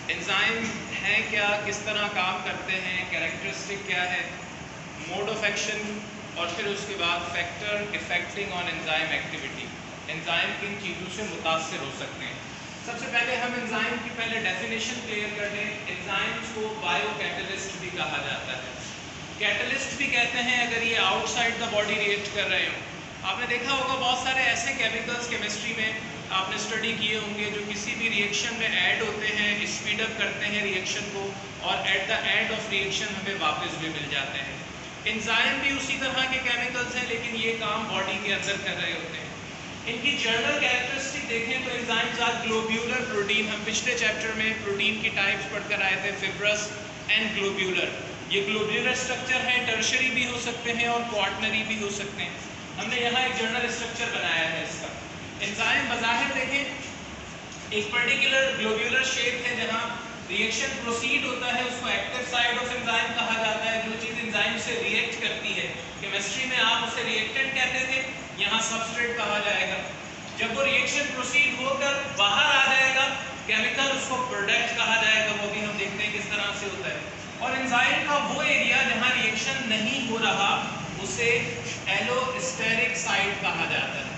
Enzyme हैं क्या, किस तरह काम करते हैं, कैरेक्टरिस्टिक क्या है, मोड ऑफ एक्शन, और फिर उसके बाद factor affecting on enzyme activity. Enzyme किन चीज़ों से मुतासर हो सकते हैं। सबसे पहले हम एंजाइम की पहले डेफिनेशन क्लियर कर लें। एंजाइम्स को बायोकैटलिस्ट भी कहा जाता है, कैटलिस्ट भी कहते हैं अगर ये आउटसाइड द बॉडी रिएक्ट कर रहे हो। आपने देखा होगा बहुत सारे ऐसे केमिकल्स केमिस्ट्री में आपने स्टडी किए होंगे जो किसी भी रिएक्शन में ऐड होते हैं, स्पीड अप करते हैं रिएक्शन को, और at the end of reaction हमें वापस भी मिल जाते हैं। एंजाइम भी उसी तरह के केमिकल्स हैं, लेकिन ये काम बॉडी के अंदर कर रहे होते हैं। इनकी जनरल कैरेक्टरिस्टिक देखें तो एंजाइम्स आर ग्लोब्यूलर प्रोटीन। हम पिछले चैप्टर में प्रोटीन की टाइप्स पढ़कर आए थे, फिब्रस एंड ग्लोब्यूलर। ये ग्लोब्यूलर स्ट्रक्चर है, टर्शरी भी हो सकते हैं और क्वाटनरी भी हो सकते हैं। हमने यहाँ एक जनरल स्ट्रक्चर बनाया है इसका। एंजाइम बज़ाहिर देखें एक पर्टिकुलर ग्लोब्यूलर शेप है, जहाँ रिएक्शन प्रोसीड होता है, उसको एक्टिव साइड ऑफ एंजाइम कहा जाता है। जो चीज़ एंजाइम से रिएक्ट करती है, केमिस्ट्री में आप उसे रिएक्टेंट कहते थे, यहाँ सबस्ट्रेट कहा जाएगा। जब वो रिएक्शन प्रोसीड होकर बाहर आ जाएगा केमिकल, उसको प्रोडक्ट कहा जाएगा। वो भी हम देखते हैं किस तरह से होता है। और एंजाइम का वो एरिया जहाँ रिएक्शन नहीं हो रहा उसे एलोस्टेरिक साइट कहा जाता है।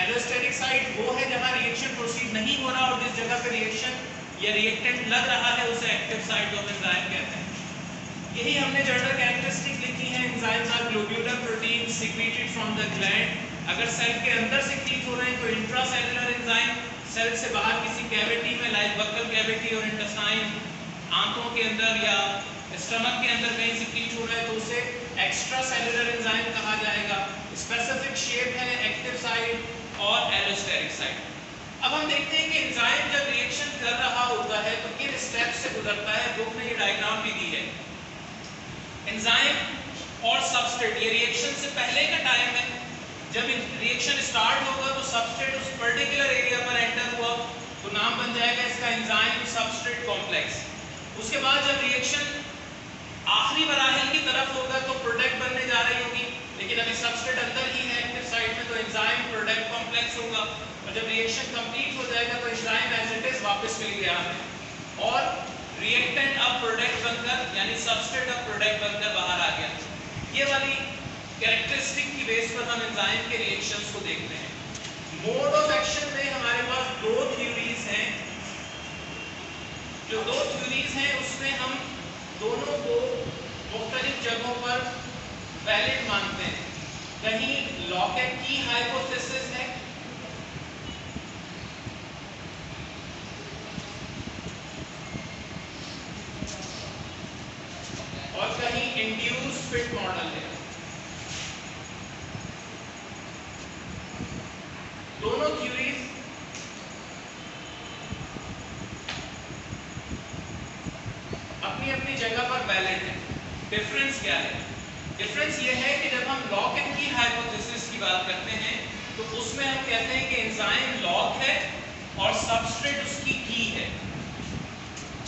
एलोस्टेरिक साइट वो है जहां रिएक्शन प्रोसीड नहीं हो रहा और जिस जगह पे रिएक्शन या रिएक्टेंट लग रहा है उसे एक्टिव साइट ऑफ एंजाइम कहते हैं। यही हमने जनरल कैरेक्टरिस्टिक लिखी है। Enzymes are globular protein secreted from the gland. अगर सेल के अंदर सीक्रेट हो रहे हैं तो इंट्रासेलुलर एंजाइम, सेल से बाहर किसी कैविटी में लाइक बक्कल कैविटी और इंटेस्टाइन, आंतों के अंदर या स्टमक के अंदर कहीं सीक्रेट हो रहा है तो उसे एक्स्ट्रा सेलुलर एंजाइम कहा जाएगा। स्पेसिफिक शेप है एक्टिव साइट और एलोस्टेरिक साइट। अब हम देखते हैं कि एंजाइम जब रिएक्शन कर रहा होता है तो किन स्टेप से गुजरता है। बुक में ये डायग्राम भी दी है। एंजाइम और सबस्ट्रेट, ये रिएक्शन से पहले का टाइम है। जब रिएक्शन स्टार्ट होगा तो सबस्ट्रेट उस पर्टिकुलर एरिया पर एंटर हुआ तो नाम बन जाएगा इसका एंजाइम सबस्ट्रेट कॉम्प्लेक्स। उसके बाद जब रिएक्शन आखिरी मराहिल की तरफ होगा तो प्रोडक्ट बनने जा रही होगी, लेकिन अभी सबस्ट्रेट अंदर ही है एक्टिव साइट में, तो एंजाइम प्रोडक्ट कॉम्प्लेक्स होगा। और जब रिएक्शन कंप्लीट हो जाएगा तो एंजाइम एज इट इज वापस मिल गया हमें और रिएक्टेंट अब प्रोडक्ट बनकर यानी सबस्ट्रेट अब प्रोडक्ट बनकर बाहर आ गया। ये वाली कैरेक्टरिस्टिक की बेस पर हम एंजाइम के रिएक्शंस को देखते हैं। मोड ऑफ एक्शन में हमारे पास दो थ्योरीज हैं। जो दो थ्योरीज हैं उसमें हम दोनों को मुख्तलिफ जगहों पर वैलिड मानते हैं। कहीं लॉकेट की हाइपोथेसिस है और कहीं इंड्यूस फिट मॉडल है। दोनों थ्योरीज अपनी अपनी जगह पर वैलिड है। डिफरेंस क्या है? डिफरेंस ये है कि जब हम लॉक एंड की हाइपोथेसिस की बात करते हैं तो उसमें हम कहते हैं कि एंजाइम लॉक है और सबस्ट्रेट उसकी की है।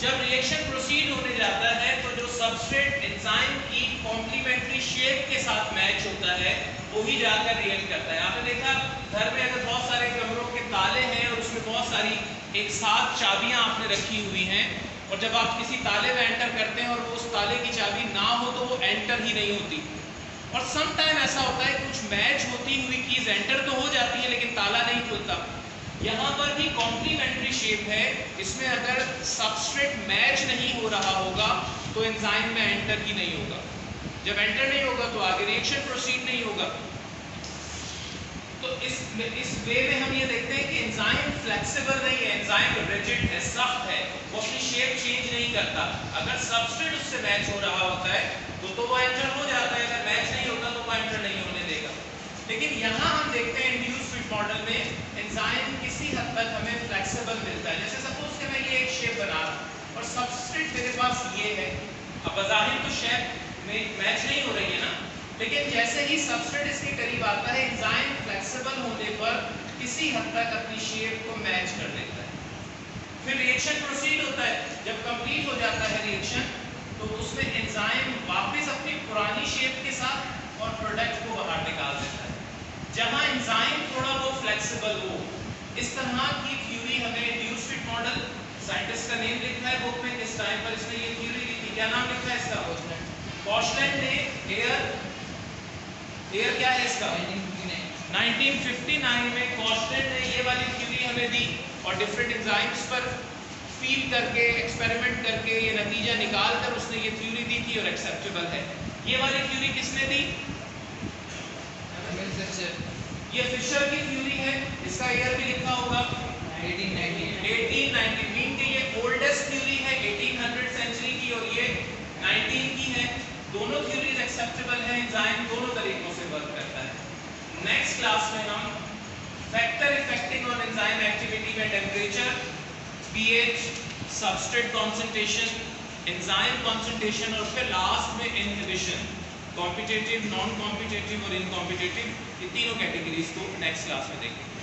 जब रिएक्शन प्रोसीड होने जाता है तो जो सबस्ट्रेट एंजाइम की कॉम्प्लीमेंट्री शेप के साथ मैच होता है वही जाकर रिएक्ट करता है। आपने देखा घर में अगर बहुत सारे कमरों के ताले हैं और उसमें बहुत सारी एक साथ चाबियां आपने रखी हुई हैं और जब आप किसी ताले में एंटर करते हैं और वो उस ताले की चाबी ना हो तो वो एंटर ही नहीं होती। और सम टाइम ऐसा होता है कुछ मैच होती हुई कीज एंटर तो हो जाती है लेकिन ताला नहीं खुलता। यहाँ पर भी कॉम्प्लीमेंट्री शेप है, इसमें अगर सबस्ट्रेट मैच नहीं हो रहा होगा तो एंजाइम में एंटर ही नहीं होगा। जब एंटर नहीं होगा तो आगे रिएक्शन प्रोसीड नहीं होगा। तो इस वे में हम ये देखते हैं कि एंजाइम फ्लेक्सिबल नहीं है, एंजाइम रिजिड है, सख्त है, वो अपनी शेप चेंज नहीं करता। अगर सबस्ट्रेट उससे मैच हो रहा होता है तो वो एंटर हो जाता है, अगर मैच नहीं होता तो वो एंटर नहीं होने देगा। लेकिन यहाँ हम देखते हैं इंड्यूस फिट मॉडल में एंजाइम किसी हद तक हमें फ्लेक्सिबल मिलता है। जैसे सपोज कि मैं ये एक शेप बना रहा हूँ और सबस्ट्रेट मेरे पास ये है। अब बज़ाहिर तो शेप में मैच नहीं हो रही है ना, लेकिन जैसे ही सबस्ट्रेट इसके करीब आता है एंजाइम फ्लेक्सिबल होने पर किसी हद तक अपनी शेप को मैच कर देता है। फिर रिएक्शन प्रोसीड होता है, जब कंप्लीट हो जाता है रिएक्शन तो उसमें एंजाइम वापस अपनी पुरानी शेप के साथ और प्रोडक्ट को बाहर निकाल देता है। जहां एंजाइम थोड़ा वो फ्लेक्सिबल हो, इस तरह की थ्योरी हमें इंड्यूस फिट मॉडल, साइंटिस्ट का नेम लिखा है बुक में, किस टाइम पर इसने ये थ्योरी दी थी, क्या नाम लिखा है इसका? कॉशलैंड ने एयर क्या है इसका? 1959 में कॉशलैंड ने ये वाली थ्योरी हमें दी और डिफरेंट एंजाइम्स पर फीड करके एक्सपेरिमेंट करके ये नतीजा निकाल कर उसने ये थ्योरी दी थी और एक्सेप्टेबल है। ये वाली थ्योरी किसने दी? ये फिशर की थ्योरी है, इसका ईयर भी लिखा होगा 1890 मीन कि ये ओल्डेस्ट थ्योरी है 1800 सेंचुरी की और ये 19 की है। दोनों थ्योरीज एक्सेप्टेबल है, एंजाइम दोनों तरीकों से वर्क करता है। नेक्स्ट क्लास में हम factor affecting on enzyme activity में temperature, pH, substrate concentration, enzyme concentration और फिर लास्ट में इनहिबिशन, कॉम्पिटिटिव, नॉन कॉम्पिटिटिव और इनकॉम्पिटिटिव, ये तीनों कैटेगरीज को नेक्स्ट क्लास में देखेंगे।